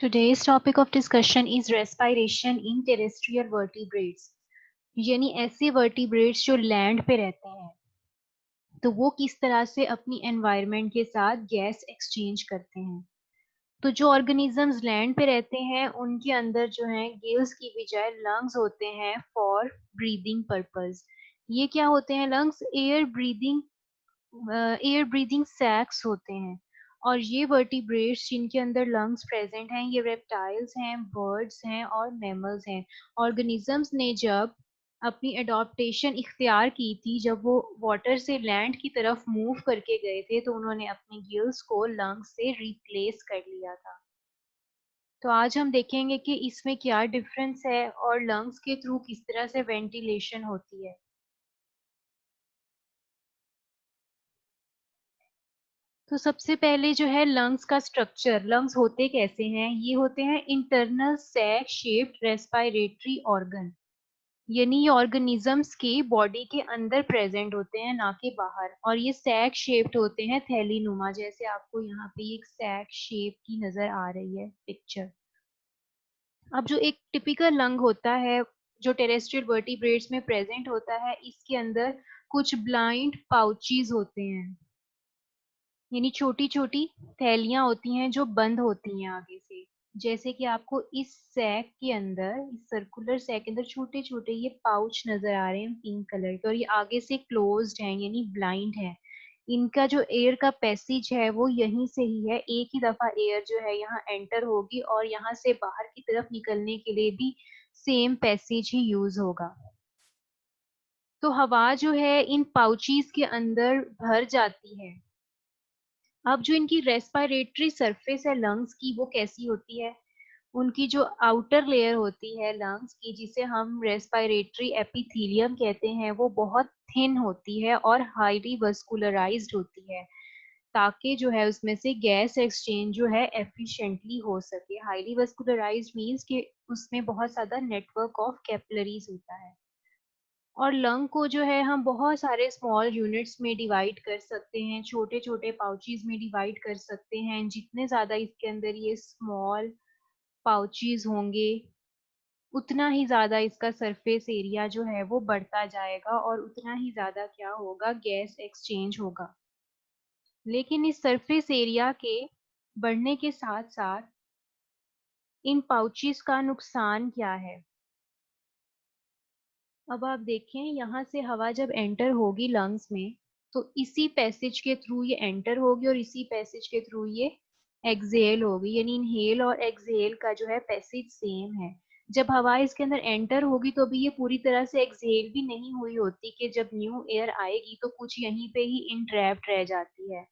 Today's topic of discussion is respiration in terrestrial vertebrates, यानी ऐसे vertebrates जो land पे रहते हैं, तो वो किस तरह से अपनी एनवायरनमेंट के साथ गैस एक्सचेंज करते हैं। तो जो ऑर्गेनिजम्स लैंड पे रहते हैं उनके अंदर जो है गिल्स की बजाय लंग्स होते हैं फॉर ब्रीदिंग पर्पस। ये क्या होते हैं लंग्स? एयर ब्रीदिंग सैक्स होते हैं। और ये वर्टिब्रेट्स जिनके अंदर लंग्स प्रेजेंट हैं ये रेप्टाइल्स हैं, बर्ड्स हैं और मैमल्स हैं। ऑर्गेनिजम्स ने जब अपनी एडॉप्टेशन इख्तियार की थी, जब वो वाटर से लैंड की तरफ मूव करके गए थे, तो उन्होंने अपनी गिल्स को लंग्स से रिप्लेस कर लिया था। तो आज हम देखेंगे कि इसमें क्या डिफरेंस है और लंग्स के थ्रू किस तरह से वेंटिलेशन होती है। तो सबसे पहले जो है लंग्स का स्ट्रक्चर, लंग्स होते कैसे हैं? ये होते हैं internal sac shaped respiratory organ, यानी ये ऑर्गेनिजम्स के बॉडी के अंदर प्रेजेंट होते हैं, ना कि बाहर। और ये सैक शेप्ड होते हैं, थैलीनुमा, जैसे आपको यहाँ पे एक सैक शेप की नजर आ रही है पिक्चर। अब जो एक टिपिकल लंग होता है जो टेरेस्ट्रियल वर्टिब्रेट्स में प्रेजेंट होता है, इसके अंदर कुछ ब्लाइंड पाउचीज होते हैं, यानी छोटी छोटी थैलियां होती हैं जो बंद होती हैं आगे से। जैसे कि आपको इस सैक के अंदर, इस सर्कुलर सैक के अंदर छोटे छोटे ये पाउच नजर आ रहे हैं पिंक कलर के, और ये आगे से क्लोज्ड हैं यानी ब्लाइंड है। इनका जो एयर का पैसेज है वो यहीं से ही है, एक ही दफा एयर जो है यहाँ एंटर होगी और यहाँ से बाहर की तरफ निकलने के लिए भी सेम पैसेज ही यूज होगा। तो हवा जो है इन पाउचीज के अंदर भर जाती है। अब जो इनकी रेस्पिरेटरी सरफेस है लंग्स की, वो कैसी होती है? उनकी जो आउटर लेयर होती है लंग्स की, जिसे हम रेस्पिरेटरी एपिथेलियम कहते हैं, वो बहुत थिन होती है और हाईली वस्कुलराइज्ड होती है, ताकि जो है उसमें से गैस एक्सचेंज जो है एफिशिएंटली हो सके। हाईली वस्कुलराइज्ड मींस कि उसमें बहुत ज्यादा नेटवर्क ऑफ कैपिलरीज होता है। और लंग को जो है हम बहुत सारे स्मॉल यूनिट्स में डिवाइड कर सकते हैं, छोटे छोटे पाउचीज में डिवाइड कर सकते हैं। जितने ज्यादा इसके अंदर ये स्मॉल पाउचीज होंगे, उतना ही ज्यादा इसका सरफेस एरिया जो है वो बढ़ता जाएगा और उतना ही ज्यादा क्या होगा, गैस एक्सचेंज होगा। लेकिन इस सरफेस एरिया के बढ़ने के साथ साथ इन पाउचीज का नुकसान क्या है? अब आप देखें, यहाँ से हवा जब एंटर होगी लंग्स में, तो इसी पैसेज के थ्रू ये एंटर होगी और इसी पैसेज के थ्रू ये एक्सहेल होगी, यानी इनहेल और एक्सहेल का जो है पैसेज सेम है। जब हवा इसके अंदर एंटर होगी तो भी ये पूरी तरह से एक्सहेल भी नहीं हुई होती, कि जब न्यू एयर आएगी तो कुछ यहीं पे ही इंट्रैप्ड रह जाती है।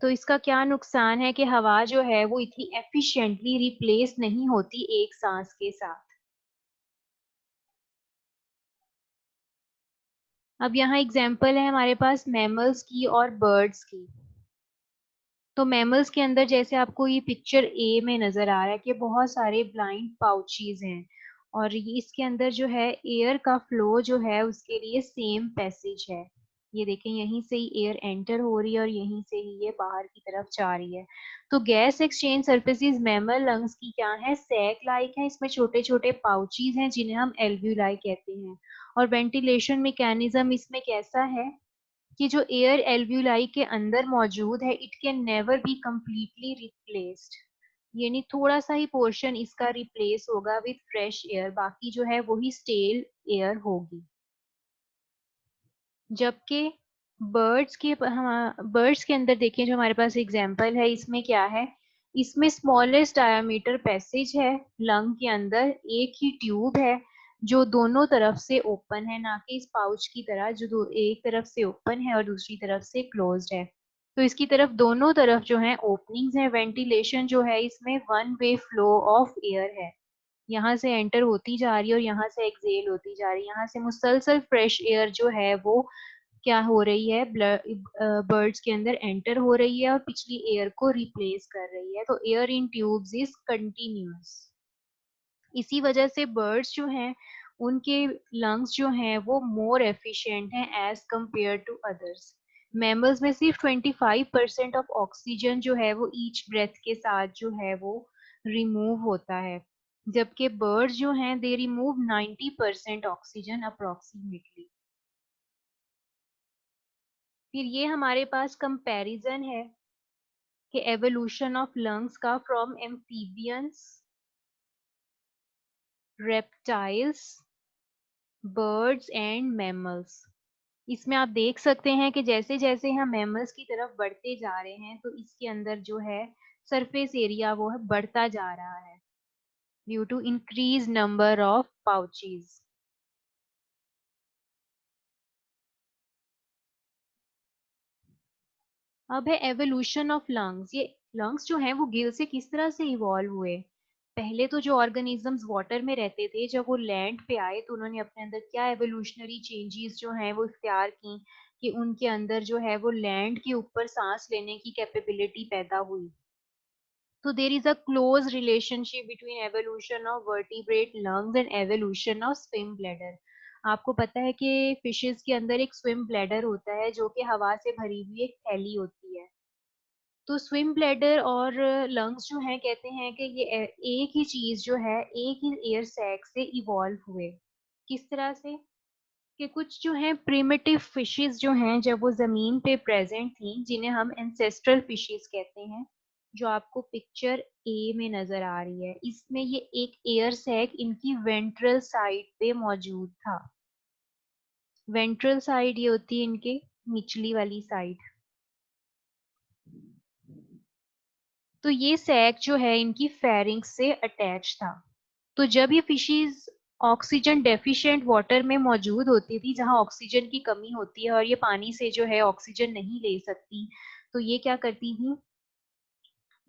तो इसका क्या नुकसान है कि हवा जो है वो इतनी एफिशिएंटली रिप्लेस नहीं होती एक सांस के साथ। अब यहाँ एग्जाम्पल है हमारे पास मैमल्स की और बर्ड्स की। तो मैमल्स के अंदर जैसे आपको ये पिक्चर ए में नजर आ रहा है कि बहुत सारे ब्लाइंड पाउचीज हैं, और ये इसके अंदर जो है एयर का फ्लो जो है उसके लिए सेम पैसेज है। ये देखें, यहीं से ही एयर एंटर हो रही है और यहीं से ही ये बाहर की तरफ जा रही है। तो gas exchange surfaces mammal lungs की क्या है? सैक लाइक है, इसमें छोटे छोटे पाउचीज हैं जिन्हें हम एल्व्यूलाई कहते हैं। और वेंटिलेशन मैकेनिज्म इसमें कैसा है कि जो एयर एल्व्यूलाई के अंदर मौजूद है, it can never be completely replaced, यानी थोड़ा सा ही पोर्शन इसका रिप्लेस होगा विथ फ्रेश एयर, बाकी जो है वही स्टेल एयर होगी। जबकि बर्ड्स के अंदर देखें, जो हमारे पास एग्जांपल है, इसमें क्या है? इसमें स्मॉलेस्ट डायमीटर पैसेज है लंग के अंदर, एक ही ट्यूब है जो दोनों तरफ से ओपन है, ना कि इस पाउच की तरह जो एक तरफ से ओपन है और दूसरी तरफ से क्लोज्ड है। तो इसकी तरफ दोनों तरफ जो है ओपनिंग्स है। वेंटिलेशन जो है इसमें one way flow of air है, यहाँ से एंटर होती जा रही है और यहाँ से एक्सेल होती जा रही है। यहाँ से मुसलसल फ्रेश एयर जो है वो क्या हो रही है, बर्ड्स के अंदर एंटर हो रही है और पिछली एयर को रिप्लेस कर रही है। तो air in tubes is continuous. इसी वजह से बर्ड्स जो हैं उनके लंग्स जो हैं वो मोर एफिशिएंट हैं as compare to others. Mammals में सिर्फ 25% ऑफ ऑक्सीजन जो है वो ईच ब्रेथ के साथ जो है वो रिमूव होता है, जबकि बर्ड्स जो हैं दे रिमूव 90% ऑक्सीजन अप्रोक्सीमेटली। फिर ये हमारे पास कंपैरिजन है कि एवोल्यूशन ऑफ लंग्स का from amphibians, reptiles, birds and mammals. इसमें आप देख सकते हैं कि जैसे जैसे हम मैमल्स की तरफ बढ़ते जा रहे हैं तो इसके अंदर जो है सरफेस एरिया वो है बढ़ता जा रहा है due to increase number of pouches. अब है एवोल्यूशन ऑफ लंग्स। ये लंग्स जो हैं वो गिल से किस तरह से इवॉल्व हुए। पहले तो जो ऑर्गेनिजम्स वाटर में रहते थे जब वो लैंड पे आए तो उन्होंने अपने अंदर क्या एवोल्यूशनरी चेंजेस जो हैं वो इख्तियार की कि उनके अंदर जो है वो लैंड के ऊपर सांस लेने की कैपेबिलिटी पैदा हुई। तो there is a close relationship between evolution of vertebrate lungs and evolution of swim bladder। आपको पता है कि फिशेस के अंदर एक स्विम ब्लैडर होता है जो कि हवा से भरी हुई एक थैली होती है। तो स्विम ब्लैडर और लंग्स जो हैं कहते हैं कि ये एक ही चीज जो है एक ही एयर सैक से इवॉल्व हुए। किस तरह से कि कुछ जो हैं प्रिमिटिव फिशेस जो हैं जब वो जमीन पे प्रेजेंट थी जिन्हें हम एंसेस्ट्रल फिशेस कहते हैं, जो आपको पिक्चर ए में नजर आ रही है, इसमें ये एक एयर सैक इनकी वेंट्रल साइड पे मौजूद था। वेंट्रल साइड ये होती है इनके निचली वाली साइड। तो ये सैक जो है इनकी फेरिंक्स से अटैच था। तो जब ये फिशेस ऑक्सीजन डेफिशिएंट वाटर में मौजूद होती थी जहां ऑक्सीजन की कमी होती है और ये पानी से जो है ऑक्सीजन नहीं ले सकती, तो ये क्या करती थी,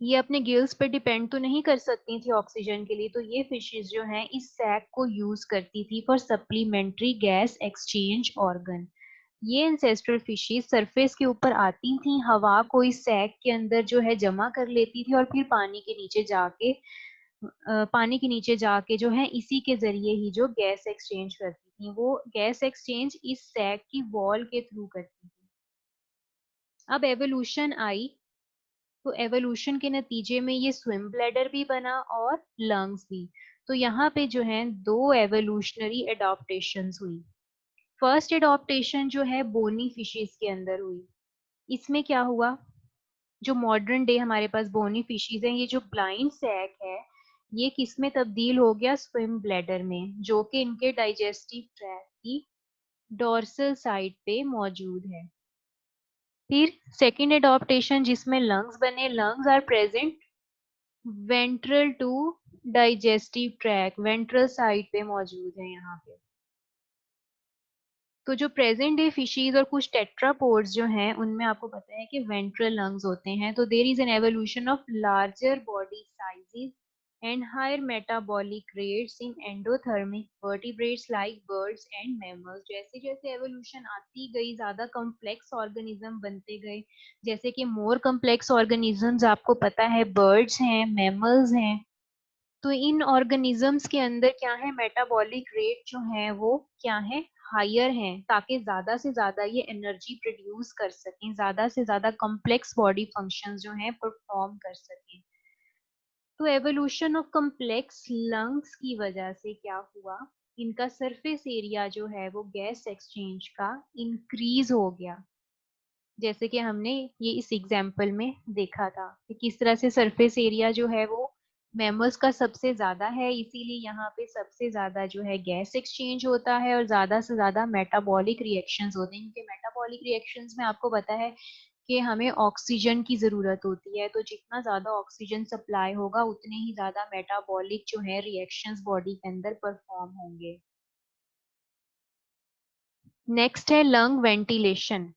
ये अपने गिल्स पे डिपेंड तो नहीं कर सकती थी ऑक्सीजन के लिए, तो ये फिशेस जो हैं इस सैक को यूज करती थी for supplementary gas exchange organ. ये एंसेस्ट्रल फिशेस सरफेस के ऊपर आती थी, हवा को इस सैक के अंदर जो है जमा कर लेती थी और फिर पानी के नीचे जाके जो है इसी के जरिए ही जो गैस एक्सचेंज करती थी, वो गैस एक्सचेंज इस सैक की वॉल के थ्रू करती थी। अब एवोल्यूशन आई तो एवोल्यूशन के नतीजे में ये स्विम ब्लैडर भी बना और लंग्स भी। तो यहाँ पे जो है दो एवोल्यूशनरी एडॉप्टेशंस हुई। फर्स्ट एडॉप्टेशन जो है बोनी फिशेस के अंदर हुई। इसमें क्या हुआ, जो मॉडर्न डे हमारे पास बोनी फिशीज हैं, ये जो ब्लाइंड सैक है ये किस में तब्दील हो गया, स्विम ब्लैडर में, जो कि इनके डाइजेस्टिव ट्रैक की डोर्सल साइड पे मौजूद है। फिर सेकंड एडॉप्टेशन जिसमें लंग्स बने, lungs are present ventral to digestive tract, ventral side पे मौजूद है यहाँ पे। तो जो प्रेजेंट डे फिशीज और कुछ टेट्रापोड्स जो हैं उनमें आपको पता है कि वेंट्रल लंग्स होते हैं। तो there is an evolution of larger body sizes and higher metabolic rates in endothermic vertebrates like birds and mammals. जैसे जैसे एवोल्यूशन आती गई ज्यादा कॉम्प्लेक्स ऑर्गेनिज्म बनते गए, जैसे कि मोर कॉम्प्लेक्स ऑर्गेनिजम्स आपको पता है बर्ड्स हैं, मैमल्स हैं। तो इन ऑर्गेनिजम्स के अंदर क्या है, मेटाबॉलिक रेट जो है वो क्या है, हायर हैं, ताकि ज्यादा से ज्यादा ये एनर्जी प्रोड्यूस कर सकें, ज्यादा से ज्यादा कॉम्प्लेक्स बॉडी फंक्शंस जो हैं परफॉर्म कर सकें। तो एवोल्यूशन ऑफ कॉम्प्लेक्स लंग्स की वजह से क्या हुआ, इनका सरफेस एरिया जो है वो गैस एक्सचेंज का इंक्रीज हो गया। जैसे कि हमने ये इस एग्जाम्पल में देखा था कि किस तरह से सरफेस एरिया जो है वो मैमल्स का सबसे ज्यादा है, इसीलिए यहाँ पे सबसे ज्यादा जो है गैस एक्सचेंज होता है और ज्यादा से ज्यादा मेटाबॉलिक रिएक्शंस होते हैं। इनके मेटाबॉलिक रिएक्शंस में आपको पता है कि हमें ऑक्सीजन की जरूरत होती है, तो जितना ज्यादा ऑक्सीजन सप्लाई होगा उतने ही ज्यादा मेटाबॉलिक जो है रिएक्शंस बॉडी के अंदर परफॉर्म होंगे। नेक्स्ट है लंग वेंटिलेशन।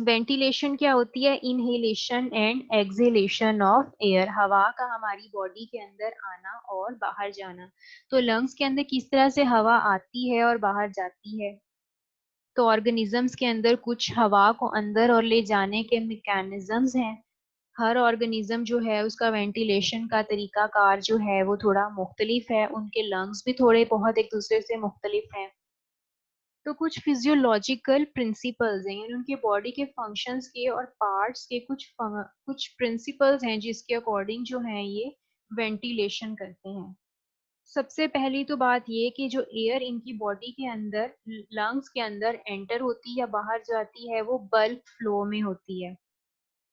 वेंटिलेशन क्या होती है, inhalation and exhalation of air, हवा का हमारी बॉडी के अंदर आना और बाहर जाना। तो लंग्स के अंदर किस तरह से हवा आती है और बाहर जाती है। तो ऑर्गेनिजम्स के अंदर कुछ हवा को अंदर और ले जाने के मैकेनिज्म्स हैं। हर ऑर्गेनिज्म जो है उसका वेंटिलेशन का तरीका कार जो है वो थोड़ा मुख्तलिफ है, उनके लंग्स भी थोड़े बहुत एक दूसरे से मुख्तलिफ हैं। तो कुछ फिजियोलॉजिकल प्रिंसिपल्स हैं, यानी उनके बॉडी के फंक्शंस के और पार्ट्स के कुछ प्रिंसिपल्स हैं जिसके अकॉर्डिंग जो है ये वेंटिलेशन करते हैं। सबसे पहली तो बात ये कि जो एयर इनकी बॉडी के अंदर लंग्स के अंदर एंटर होती है या बाहर जाती है वो बल्क फ्लो में होती है,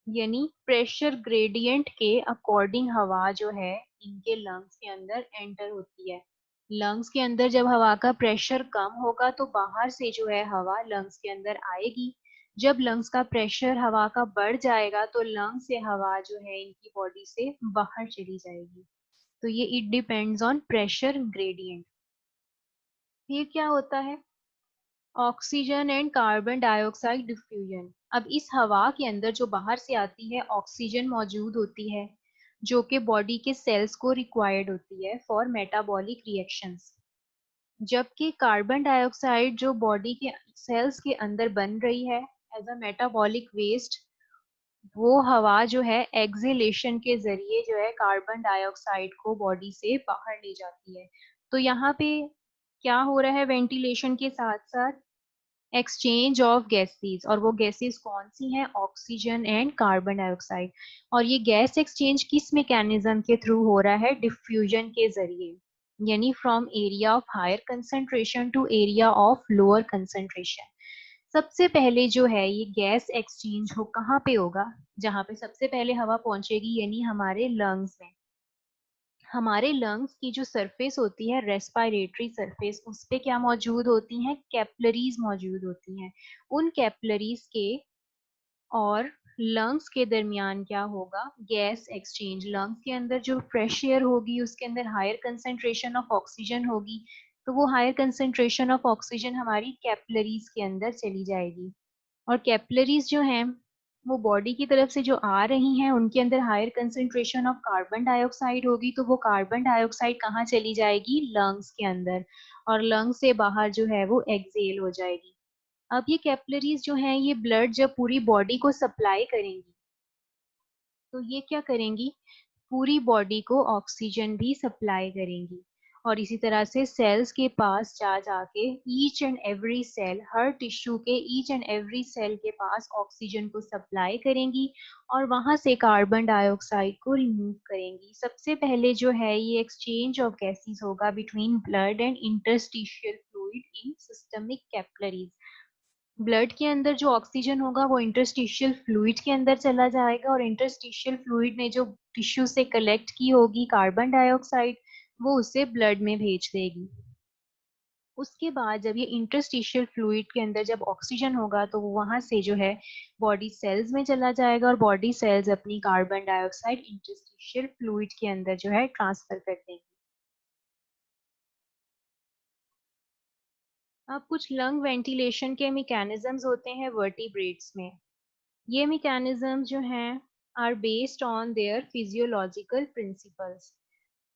यानी प्रेशर ग्रेडियंट के अकॉर्डिंग हवा जो है इनके लंग्स के अंदर एंटर होती है। लंग्स के अंदर जब हवा का प्रेशर कम होगा तो बाहर से जो है हवा लंग्स के अंदर आएगी। जब लंग्स का प्रेशर हवा का बढ़ जाएगा तो लंग्स से हवा जो है इनकी बॉडी से बाहर चली जाएगी। तो ये it depends on pressure gradient. फिर क्या होता है, oxygen and carbon dioxide diffusion. अब इस हवा के अंदर जो बाहर से आती है ऑक्सीजन मौजूद होती है जो कि बॉडी के सेल्स को रिक्वायर्ड होती है फॉर मेटाबॉलिक रिएक्शंस, जबकि कार्बन डाइऑक्साइड जो बॉडी के सेल्स के अंदर बन रही है एज अ मेटाबॉलिक वेस्ट, वो हवा जो है एक्सहेलेशन के जरिए जो है कार्बन डाइऑक्साइड को बॉडी से बाहर ले जाती है। तो यहाँ पे क्या हो रहा है, वेंटिलेशन के साथ साथ एक्सचेंज ऑफ गैसेस, और वो गैसेस कौन सी हैं, ऑक्सीजन एंड कार्बन डाइऑक्साइड। और ये गैस एक्सचेंज किस मैकेनिज्म के थ्रू हो रहा है, डिफ्यूजन के जरिए, यानी from area of higher concentration to area of lower concentration. सबसे पहले जो है ये गैस एक्सचेंज हो कहाँ पे होगा, जहाँ पे सबसे पहले हवा पहुंचेगी यानी हमारे लंग्स में। हमारे लंग्स की जो सरफेस होती है रेस्पिरेटरी सरफेस, उस पे क्या मौजूद होती हैं, कैपलरीज मौजूद होती हैं। उन कैपलरीज के और लंग्स के दरमियान क्या होगा, गैस एक्सचेंज। लंग्स के अंदर जो फ्रेश एयर होगी उसके अंदर हायर कंसंट्रेशन ऑफ ऑक्सीजन होगी, तो वो हायर कंसंट्रेशन ऑफ ऑक्सीजन हमारी कैपलरीज के अंदर चली जाएगी। और कैपिलरीज जो हैं वो बॉडी की तरफ से जो आ रही हैं उनके अंदर higher concentration of carbon dioxide होगी, तो वो कार्बन डाइऑक्साइड कहाँ चली जाएगी, लंग्स के अंदर, और लंग्स से बाहर जो है वो एक्सेल हो जाएगी। अब ये कैपिलरीज जो हैं ये ब्लड जब पूरी बॉडी को सप्लाई करेंगी तो ये क्या करेंगी, पूरी बॉडी को ऑक्सीजन भी सप्लाई करेंगी। और इसी तरह से सेल्स के पास जा जाके ईच एंड एवरी सेल, हर टिश्यू के ईच एंड एवरी सेल के पास ऑक्सीजन को सप्लाई करेंगी और वहां से कार्बन डाइऑक्साइड को रिमूव करेंगी। सबसे पहले जो है ये एक्सचेंज ऑफ गैसेस होगा between blood and interstitial fluid in systemic capillaries. Blood के अंदर जो ऑक्सीजन होगा वो इंटरस्टिशियल फ्लूइड के अंदर चला जाएगा, और इंटरस्टिशियल फ्लूइड ने जो टिश्यू से कलेक्ट की होगी कार्बन डाइऑक्साइड वो उसे ब्लड में भेज देगी। उसके बाद जब ये इंटरस्टिशियल फ्लूइड के अंदर जब ऑक्सीजन होगा तो वो वहां से जो है बॉडी सेल्स में चला जाएगा, और बॉडी सेल्स अपनी कार्बन डाइऑक्साइड इंटरस्टिशियल फ्लूइड के अंदर जो है ट्रांसफर कर देंगे। अब कुछ लंग वेंटिलेशन के मैकेनिज्म्स होते हैं वर्टिब्रेट्स में। ये मैकेनिज्म जो हैं are based on their physiological principles.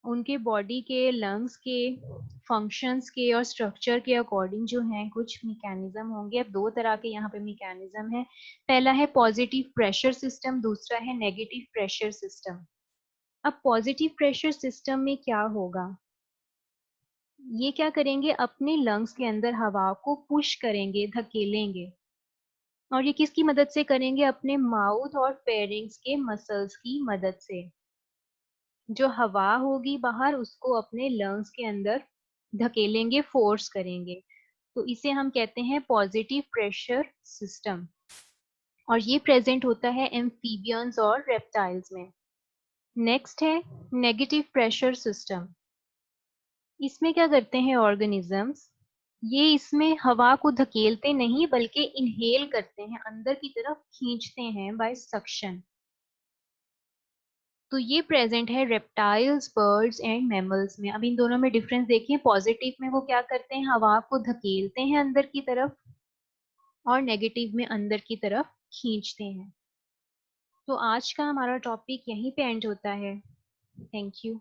उनके बॉडी के लंग्स के फंक्शंस के और स्ट्रक्चर के अकॉर्डिंग जो हैं कुछ मैकेनिज्म होंगे। अब दो तरह के यहाँ पे मैकेनिज्म है, पहला है पॉजिटिव प्रेशर सिस्टम, दूसरा है नेगेटिव प्रेशर सिस्टम। अब पॉजिटिव प्रेशर सिस्टम में क्या होगा, ये क्या करेंगे, अपने लंग्स के अंदर हवा को पुश करेंगे, धकेलेंगे। और ये किसकी मदद से करेंगे, अपने माउथ और फेरिंग्स के मसल्स की मदद से। जो हवा होगी बाहर उसको अपने लंग्स के अंदर धकेलेंगे, फोर्स करेंगे। तो इसे हम कहते हैं पॉजिटिव प्रेशर सिस्टम, और ये प्रेजेंट होता है एम्फीबियंस और रेप्टाइल्स में। नेक्स्ट है नेगेटिव प्रेशर सिस्टम। इसमें क्या करते हैं ऑर्गेनिजम्स, ये इसमें हवा को धकेलते नहीं बल्कि इनहेल करते हैं, अंदर की तरफ खींचते हैं बाय सक्शन। तो ये प्रेजेंट है रेप्टाइल्स, बर्ड्स एंड मैमल्स में। अब इन दोनों में डिफरेंस देखिए, पॉजिटिव में वो क्या करते हैं, हवा को धकेलते हैं अंदर की तरफ, और नेगेटिव में अंदर की तरफ खींचते हैं। तो आज का हमारा टॉपिक यहीं पे एंड होता है। Thank you.